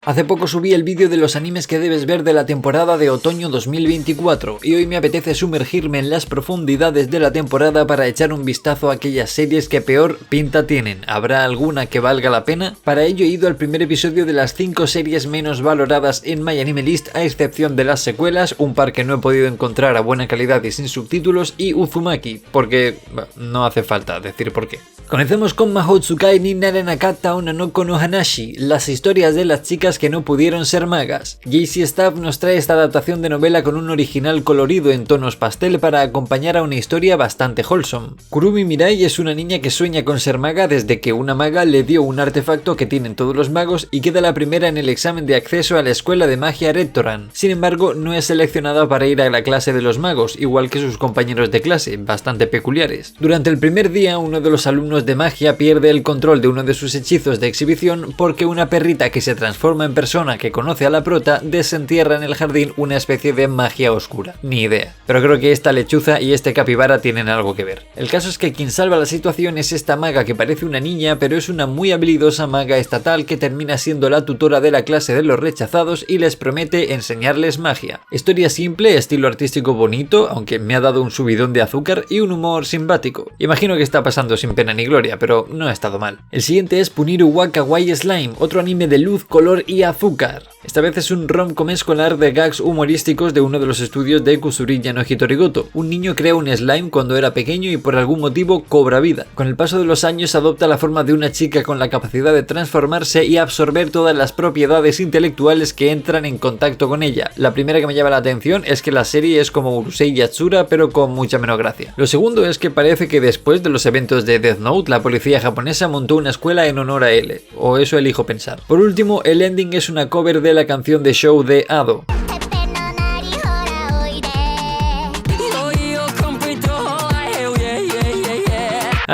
Hace poco subí el vídeo de los animes que debes ver de la temporada de otoño 2024 y hoy me apetece sumergirme en las profundidades de la temporada para echar un vistazo a aquellas series que peor pinta tienen. ¿Habrá alguna que valga la pena? Para ello he ido al primer episodio de las 5 series menos valoradas en MyAnimeList, a excepción de las secuelas, un par que no he podido encontrar a buena calidad y sin subtítulos, y Uzumaki, porque no hace falta decir por qué. Comencemos con Mahou Tsukai ni Narenakata Onna no Konohanashi, las historias de las chicas que no pudieron ser magas. JC Staff nos trae esta adaptación de novela con un original colorido en tonos pastel para acompañar a una historia bastante wholesome. Kurumi Mirai es una niña que sueña con ser maga desde que una maga le dio un artefacto que tienen todos los magos y queda la primera en el examen de acceso a la escuela de magia Rectoran. Sin embargo, no es seleccionada para ir a la clase de los magos, igual que sus compañeros de clase, bastante peculiares. Durante el primer día, uno de los alumnos de magia pierde el control de uno de sus hechizos de exhibición porque una perrita que se transforma en persona que conoce a la prota desentierra en el jardín una especie de magia oscura. Ni idea. Pero creo que esta lechuza y este capibara tienen algo que ver. El caso es que quien salva la situación es esta maga que parece una niña, pero es una muy habilidosa maga estatal que termina siendo la tutora de la clase de los rechazados y les promete enseñarles magia. Historia simple, estilo artístico bonito, aunque me ha dado un subidón de azúcar y un humor simpático. Imagino que está pasando sin pena ni gloria, pero no ha estado mal. El siguiente es Puniru wa Kawaii Slime, otro anime de luz, color y azúcar. Esta vez es un rom-com escolar de gags humorísticos de uno de los estudios de Kusuriya no Hitorigoto. Un niño crea un slime cuando era pequeño y por algún motivo cobra vida. Con el paso de los años adopta la forma de una chica con la capacidad de transformarse y absorber todas las propiedades intelectuales que entran en contacto con ella. La primera que me llama la atención es que la serie es como Urusei Yatsura, pero con mucha menos gracia. Lo segundo es que parece que después de los eventos de Death Note, la policía japonesa montó una escuela en honor a L, o eso elijo pensar. Por último, el ending es una cover de la canción de Show de Ado.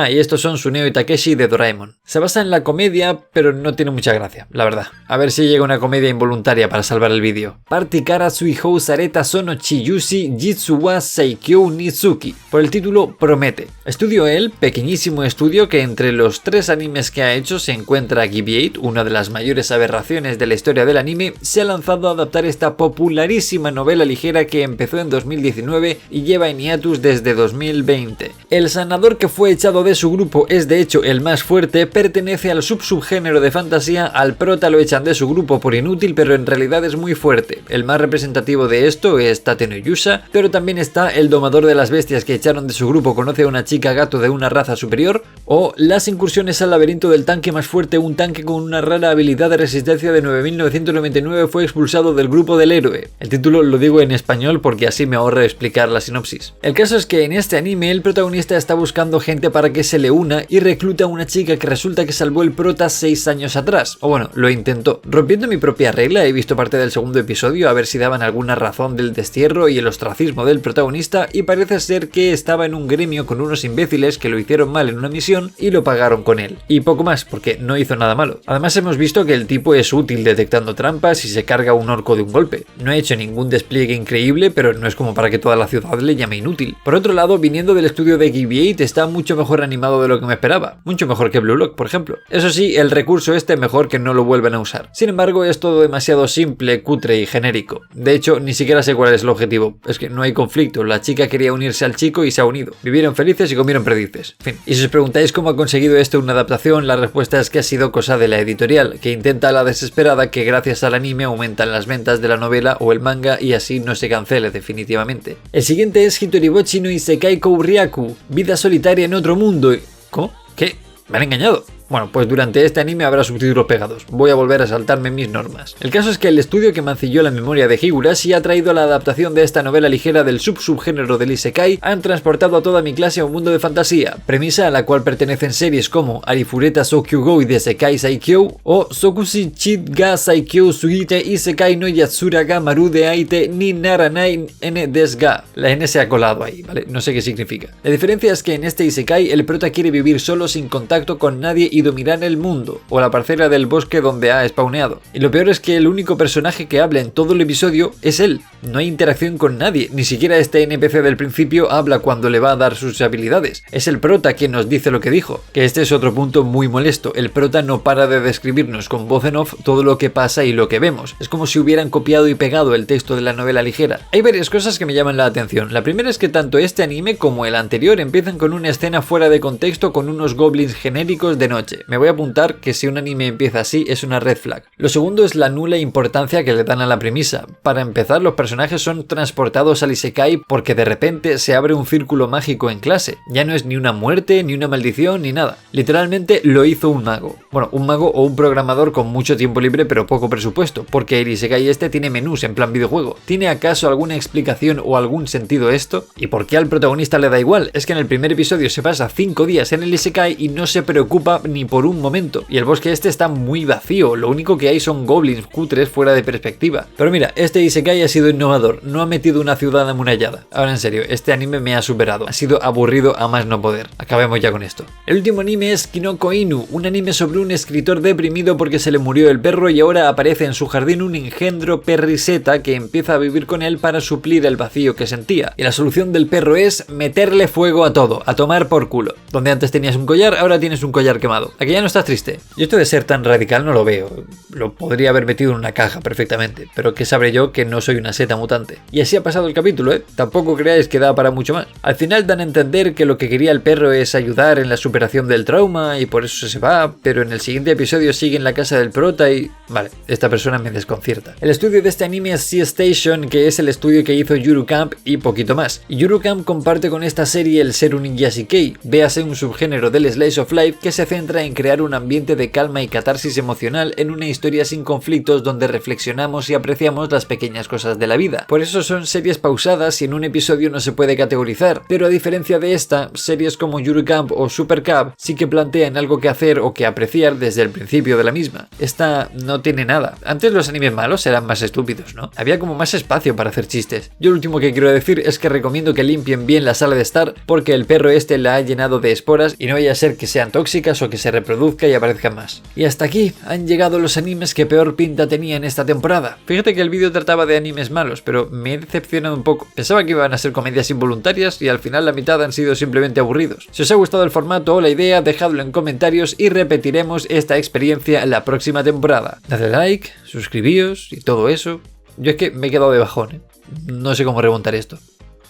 Y estos son Suneo y Takeshi de Doraemon. Se basa en la comedia, pero no tiene mucha gracia, la verdad. A ver si llega una comedia involuntaria para salvar el vídeo. Party Kara Suihou Sareta Sono Chiyushi Jitsu wa Seikyou Nizuki. Por el título promete. Estudio él, pequeñísimo estudio que entre los 3 animes que ha hecho se encuentra BB-8, una de las mayores aberraciones de la historia del anime, se ha lanzado a adaptar esta popularísima novela ligera que empezó en 2019 y lleva en hiatus desde 2020. El sanador que fue echado de su grupo es de hecho el más fuerte, pertenece al subgénero de fantasía, al prota lo echan de su grupo por inútil, pero en realidad es muy fuerte. El más representativo de esto es Tate no Yusa, pero también está el domador de las bestias que echaron de su grupo conoce a una chica gato de una raza superior, o las incursiones al laberinto del tanque más fuerte, un tanque con una rara habilidad de resistencia de 9999 fue expulsado del grupo del héroe. El título lo digo en español porque así me ahorro explicar la sinopsis. El caso es que en este anime el protagonista está buscando gente para que se le una y recluta a una chica que resulta que salvó el prota 6 años atrás, o bueno, lo intentó. Rompiendo mi propia regla, he visto parte del segundo episodio a ver si daban alguna razón del destierro y el ostracismo del protagonista y parece ser que estaba en un gremio con unos imbéciles que lo hicieron mal en una misión y lo pagaron con él. Y poco más, porque no hizo nada malo. Además hemos visto que el tipo es útil detectando trampas y se carga un orco de un golpe. No ha hecho ningún despliegue increíble, pero no es como para que toda la ciudad le llame inútil. Por otro lado, viniendo del estudio de BB-8 está mucho mejor animado de lo que me esperaba, mucho mejor que Blue Lock, por ejemplo. Eso sí, el recurso mejor que no lo vuelven a usar. Sin embargo, es todo demasiado simple, cutre y genérico. De hecho, ni siquiera sé cuál es el objetivo. Es que no hay conflicto, la chica quería unirse al chico y se ha unido. Vivieron felices y comieron perdices. Fin. Y si os preguntáis cómo ha conseguido esto una adaptación, la respuesta es que ha sido cosa de la editorial, que intenta a la desesperada que gracias al anime aumentan las ventas de la novela o el manga y así no se cancele definitivamente. El siguiente es Hitoribochi no Isekai Kouryaku, vida solitaria en otro mundo. ¿Cómo? ¿Qué? ¿Me han engañado? Bueno, pues durante este anime habrá subtítulos pegados. Voy a volver a saltarme mis normas. El caso es que el estudio que mancilló la memoria de Higurashi ha traído la adaptación de esta novela ligera del subgénero del Isekai, han transportado a toda mi clase a un mundo de fantasía, premisa a la cual pertenecen series como Arifureta Sokyugou de Sekai Saikyou o Sokushi Chit ga Saikyou Suite Isekai no Yatsura ga Maru de Aite ni Naranai N des ga. La N se ha colado ahí, ¿vale? No sé qué significa. La diferencia es que en este Isekai el prota quiere vivir solo sin contacto con nadie y dominar el mundo, o la parcela del bosque donde ha spawneado. Y lo peor es que el único personaje que habla en todo el episodio es él. No hay interacción con nadie, ni siquiera este NPC del principio habla cuando le va a dar sus habilidades. Es el prota quien nos dice lo que dijo, que este es otro punto muy molesto. El prota no para de describirnos con voz en off todo lo que pasa y lo que vemos. Es como si hubieran copiado y pegado el texto de la novela ligera. Hay varias cosas que me llaman la atención. La primera es que tanto este anime como el anterior empiezan con una escena fuera de contexto con unos goblins genéricos de noche. Me voy a apuntar que si un anime empieza así es una red flag. Lo segundo es la nula importancia que le dan a la premisa. Para empezar, los personajes son transportados al Isekai porque de repente se abre un círculo mágico en clase. Ya no es ni una muerte, ni una maldición, ni nada. Literalmente lo hizo un mago. Bueno, un mago o un programador con mucho tiempo libre pero poco presupuesto, porque el Isekai este tiene menús en plan videojuego. ¿Tiene acaso alguna explicación o algún sentido esto? ¿Y por qué al protagonista le da igual? Es que en el primer episodio se pasa 5 días en el Isekai y no se preocupa ni por un momento. Y el bosque este está muy vacío, lo único que hay son goblins cutres fuera de perspectiva. Pero mira, este Isekai ha sido innovador, no ha metido una ciudad amurallada. Ahora en serio, este anime me ha superado, ha sido aburrido a más no poder. Acabemos ya con esto. El último anime es Kinoko Inu, un anime sobre un escritor deprimido porque se le murió el perro y ahora aparece en su jardín un engendro perriseta que empieza a vivir con él para suplir el vacío que sentía. Y la solución del perro es meterle fuego a todo, a tomar por culo. Donde antes tenías un collar, ahora tienes un collar quemado. ¿A que ya no estás triste? Yo esto de ser tan radical no lo veo. Lo podría haber metido en una caja perfectamente, pero ¿qué sabré yo que no soy una seta mutante? Y así ha pasado el capítulo, ¿eh? Tampoco creáis que da para mucho más. Al final dan a entender que lo que quería el perro es ayudar en la superación del trauma y por eso se va, pero en el siguiente episodio sigue en la casa del prota y... Vale, esta persona me desconcierta. El estudio de este anime es Sea Station, que es el estudio que hizo Yuru Camp y poquito más. Y Yuru Camp comparte con esta serie el ser un Yasikei, véase un subgénero del Slice of Life que se centra en crear un ambiente de calma y catarsis emocional en una historia sin conflictos donde reflexionamos y apreciamos las pequeñas cosas de la vida. Por eso son series pausadas y en un episodio no se puede categorizar, pero a diferencia de esta, series como Yuru Camp o Super Camp sí que plantean algo que hacer o que apreciar desde el principio de la misma. Esta no tiene nada. Antes los animes malos eran más estúpidos, ¿no? Había como más espacio para hacer chistes. Yo lo último que quiero decir es que recomiendo que limpien bien la sala de estar porque el perro este la ha llenado de esporas y no vaya a ser que sean tóxicas o que se reproduzca y aparezcan más. Y hasta aquí han llegado los animes que peor pinta tenía en esta temporada. Fíjate que el vídeo trataba de animes malos, pero me he decepcionado un poco. Pensaba que iban a ser comedias involuntarias y al final la mitad han sido simplemente aburridos. Si os ha gustado el formato o la idea, dejadlo en comentarios y repetiremos esta experiencia en la próxima temporada. Dadle like, suscribíos y todo eso. Yo es que me he quedado de bajón, ¿eh? No sé cómo remontar esto.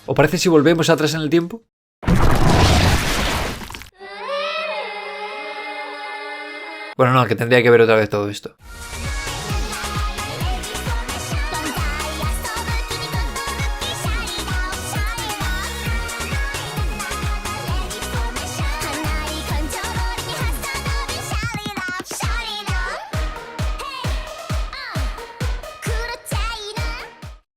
¿Os parece si volvemos atrás en el tiempo? Bueno, no, que tendría que ver otra vez todo esto.